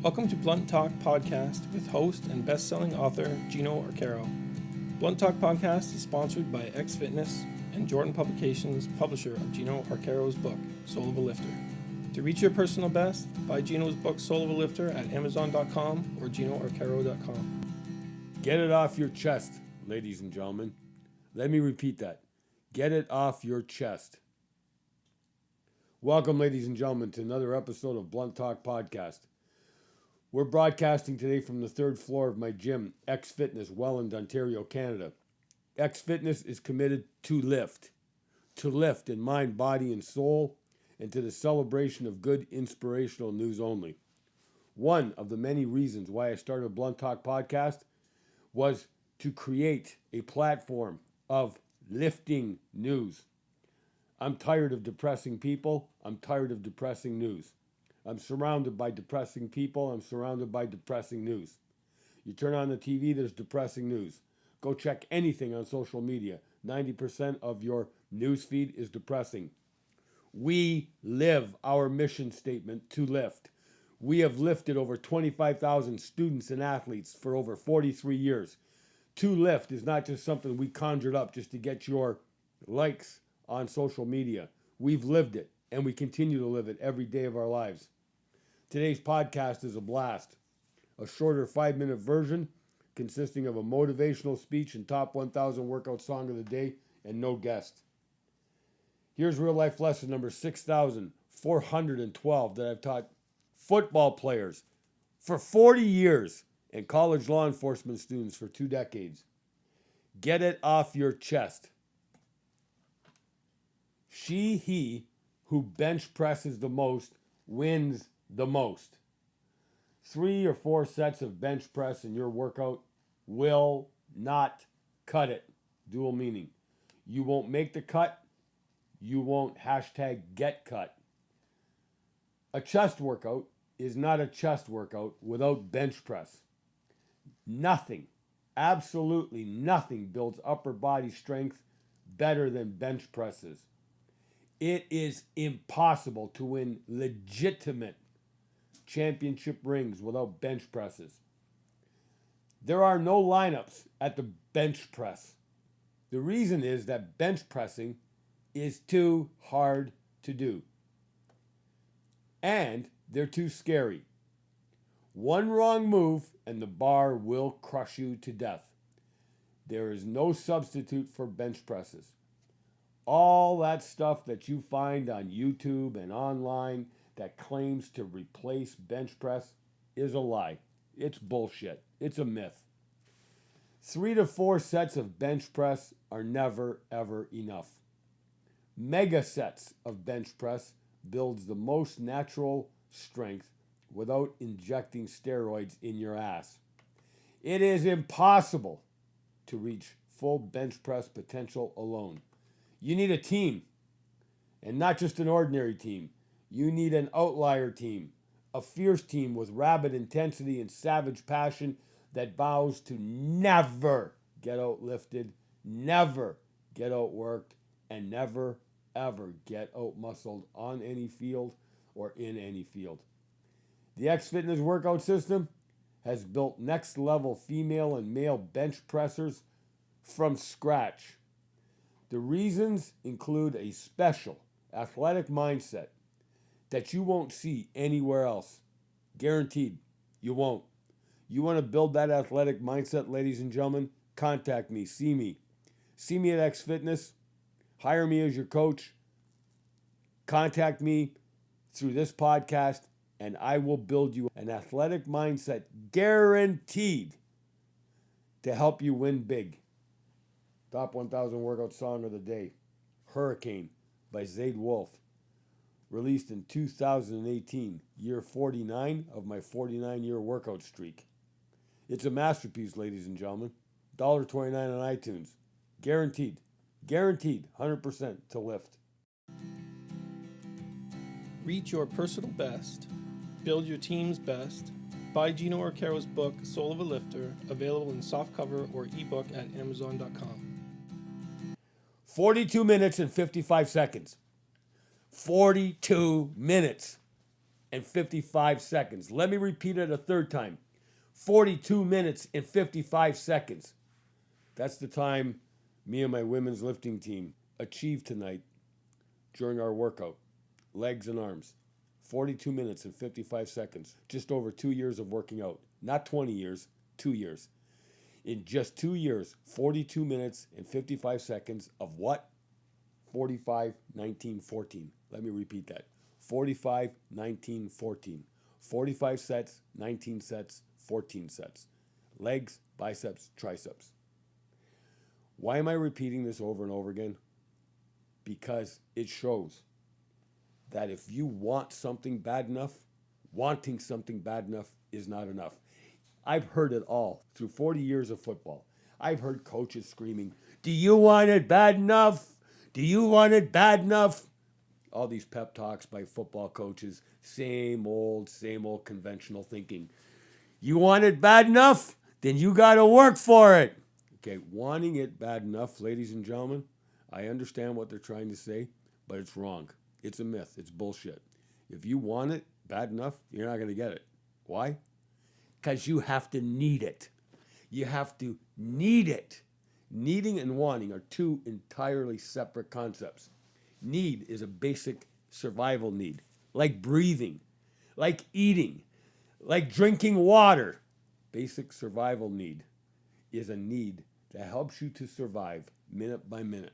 Welcome to Blunt Talk Podcast with host and best-selling author Gino Arcaro. Blunt Talk Podcast is sponsored by X Fitness and Jordan Publications, publisher of Gino Arcaro's book, Soul of a Lifter. To reach your personal best, buy Gino's book, Soul of a Lifter, at Amazon.com or GinoArcaro.com. Get it off your chest, ladies and gentlemen. Let me repeat that. Get it off your chest. Welcome, ladies and gentlemen, to another episode of Blunt Talk Podcast. We're broadcasting today from the third floor of my gym, X Fitness, Welland, Ontario, Canada. X Fitness is committed to lift in mind, body, and soul, and to the celebration of good, inspirational news only. One of the many reasons why I started Blunt Talk Podcast was to create a platform of lifting news. I'm tired of depressing people. I'm tired of depressing news. I'm surrounded by depressing people. I'm surrounded by depressing news. You turn on the TV, there's depressing news. Go check anything on social media. 90% of your news feed is depressing. We live our mission statement to lift. We have lifted over 25,000 students and athletes for over 43 years. To lift is not just something we conjured up just to get your likes on social media. We've lived it, and we continue to live it every day of our lives. Today's podcast is a blast. A shorter 5-minute version consisting of a motivational speech and top 1,000 workout song of the day and no guest. Here's real life lesson number 6,412 that I've taught football players for 40 years and college law enforcement students for 2 decades. Get it off your chest. He who bench presses the most wins the most. 3 or 4 sets of bench press in your workout will not cut it. Dual meaning. You won't make the cut. You won't #get cut. A chest workout is not a chest workout without bench press. Nothing, absolutely nothing builds upper body strength better than bench presses. It is impossible to win legitimate championship rings without bench presses. There are no lineups at the bench press. The reason is that bench pressing is too hard to do. And they're too scary. One wrong move and the bar will crush you to death. There is no substitute for bench presses. All that stuff that you find on YouTube and online that claims to replace bench press is a lie. It's bullshit. It's a myth. 3 to 4 sets of bench press are never, ever enough. Mega sets of bench press builds the most natural strength without injecting steroids in your ass. It is impossible to reach full bench press potential alone. You need a team, and not just an ordinary team. You need an outlier team, a fierce team with rabid intensity and savage passion that vows to never get outlifted, never get outworked, and never, ever get outmuscled on any field or in any field. The X Fitness workout system has built next-level female and male bench pressers from scratch. The reasons include a special athletic mindset that you won't see anywhere else. Guaranteed, you won't. You want to build that athletic mindset, ladies and gentlemen? Contact me, see me. See me at X Fitness. Hire me as your coach. Contact me through this podcast, and I will build you an athletic mindset guaranteed to help you win big. Top 1,000 workout song of the day, Hurricane by Zayd Wolf. Released in 2018, year 49 of my 49-year workout streak. It's a masterpiece, ladies and gentlemen. $1.29 on iTunes. Guaranteed. Guaranteed 100% to lift. Reach your personal best. Build your team's best. Buy Gino Arcaro's book, Soul of a Lifter, available in softcover or ebook at Amazon.com. 42 minutes and 55 seconds. 42 minutes. and 55 seconds. Let me repeat it a third time. 42 minutes and 55 seconds. That's the time me and my women's lifting team achieved tonight during our workout. Legs and arms. 42 minutes and 55 seconds. Just over 2 years of working out. Not 20 years, 2 years. In just 2 years, 42 minutes and 55 seconds of what? 45, 19, 14. Let me repeat that. 45, 19, 14. 45 sets, 19 sets, 14 sets. Legs, biceps, triceps. Why am I repeating this over and over again? Because it shows that if you want something bad enough, wanting something bad enough is not enough. I've heard it all through 40 years of football. I've heard coaches screaming, "Do you want it bad enough? Do you want it bad enough?" All these pep talks by football coaches, same old conventional thinking. You want it bad enough? Then you got to work for it. Okay, wanting it bad enough, ladies and gentlemen, I understand what they're trying to say, but it's wrong. It's a myth. It's bullshit. If you want it bad enough, you're not going to get it. Why? Because you have to need it. You have to need it. Needing and wanting are two entirely separate concepts. Need is a basic survival need, like breathing, like eating, like drinking water. Basic survival need is a need that helps you to survive minute by minute.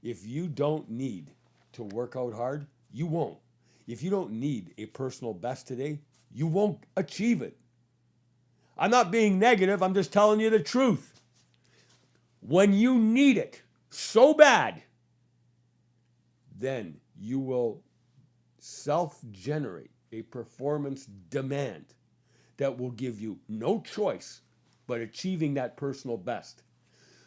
If you don't need to work out hard, you won't. If you don't need a personal best today, you won't achieve it. I'm not being negative, I'm just telling you the truth. When you need it so bad, then you will self-generate a performance demand that will give you no choice but achieving that personal best.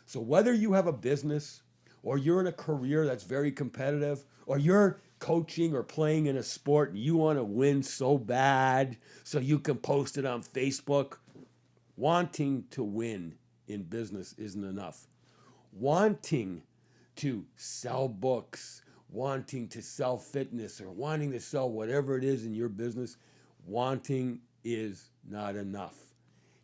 So whether you have a business or you're in a career that's very competitive or you're coaching or playing in a sport and you want to win so bad so you can post it on Facebook, wanting to win in business isn't enough. Wanting to sell books, wanting to sell fitness, or wanting to sell whatever it is in your business, wanting is not enough.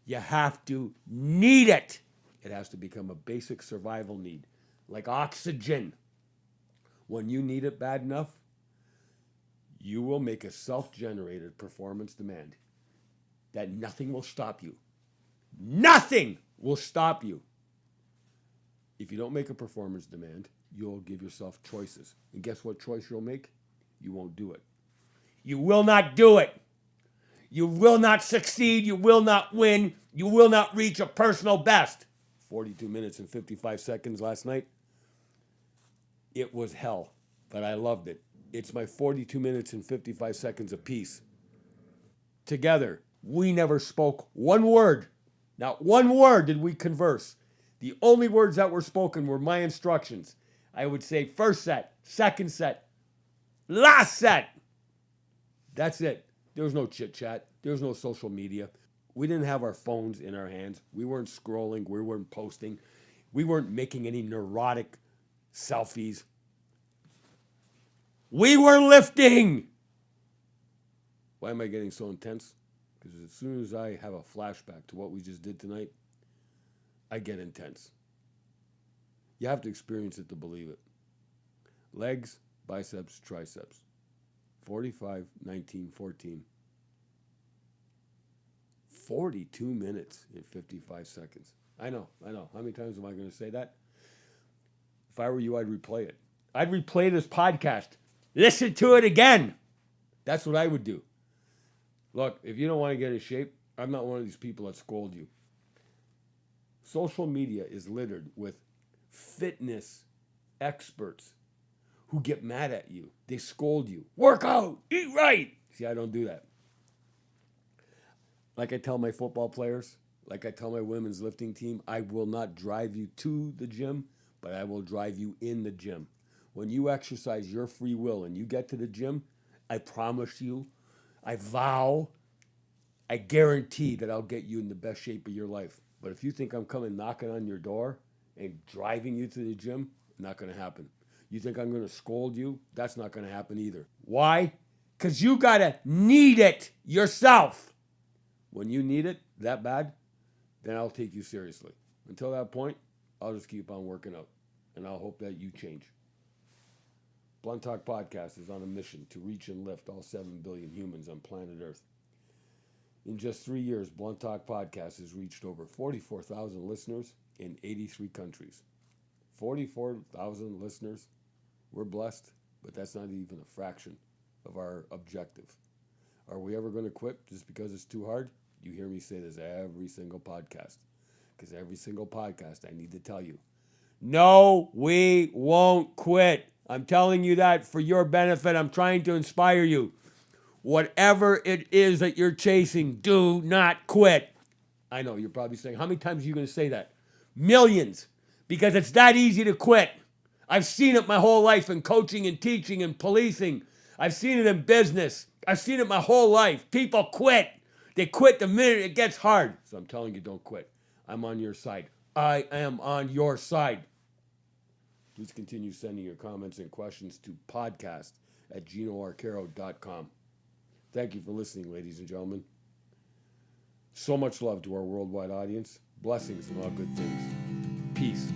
You have to need it. It has to become a basic survival need, like oxygen. When you need it bad enough, you will make a self-generated performance demand that nothing will stop you. Nothing will stop you. If you don't make a performance demand, you'll give yourself choices. And guess what choice you'll make? You won't do it. You will not do it. You will not succeed. You will not win. You will not reach a personal best. 42 minutes and 55 seconds last night. It was hell, but I loved it. It's my 42 minutes and 55 seconds apiece. Together, we never spoke one word. Not one word did we converse. The only words that were spoken were my instructions. I would say first set, second set, last set. That's it. There was no chit chat. There was no social media. We didn't have our phones in our hands. We weren't scrolling. We weren't posting. We weren't making any neurotic selfies. We were lifting. Why am I getting so intense? Because as soon as I have a flashback to what we just did tonight, I get intense. You have to experience it to believe it. Legs, biceps, triceps. 45, 19, 14. 42 minutes and 55 seconds. I know. How many times am I going to say that? If I were you, I'd replay it. I'd replay this podcast. Listen to it again. That's what I would do. Look, if you don't want to get in shape, I'm not one of these people that scold you. Social media is littered with fitness experts who get mad at you. They scold you. Work out. Eat right. See, I don't do that. Like I tell my football players, like I tell my women's lifting team, I will not drive you to the gym, but I will drive you in the gym. When you exercise your free will and you get to the gym, I promise you, I vow, I guarantee that I'll get you in the best shape of your life. But if you think I'm coming knocking on your door and driving you to the gym, not going to happen. You think I'm going to scold you? That's not going to happen either. Why? Because you got to need it yourself. When you need it that bad, then I'll take you seriously. Until that point, I'll just keep on working out. And I'll hope that you change. Blunt Talk Podcast is on a mission to reach and lift all 7 billion humans on planet Earth. In just 3 years, Blunt Talk Podcast has reached over 44,000 listeners in 83 countries. 44,000 listeners. We're blessed, but that's not even a fraction of our objective. Are we ever going to quit just because it's too hard? You hear me say this every single podcast. Because every single podcast I need to tell you, no, we won't quit. I'm telling you that for your benefit. I'm trying to inspire you. Whatever it is that you're chasing, do not quit. I know, you're probably saying, how many times are you going to say that? Millions. Because it's that easy to quit. I've seen it my whole life in coaching and teaching and policing. I've seen it in business. I've seen it my whole life. People quit. They quit the minute it gets hard. So I'm telling you, don't quit. I'm on your side. I am on your side. Please continue sending your comments and questions to podcast@GinoArcaro.com. Thank you for listening, ladies and gentlemen. So much love to our worldwide audience. Blessings and all good things. Peace.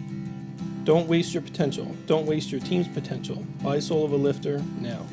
Don't waste your potential. Don't waste your team's potential. Buy Soul of a Lifter now.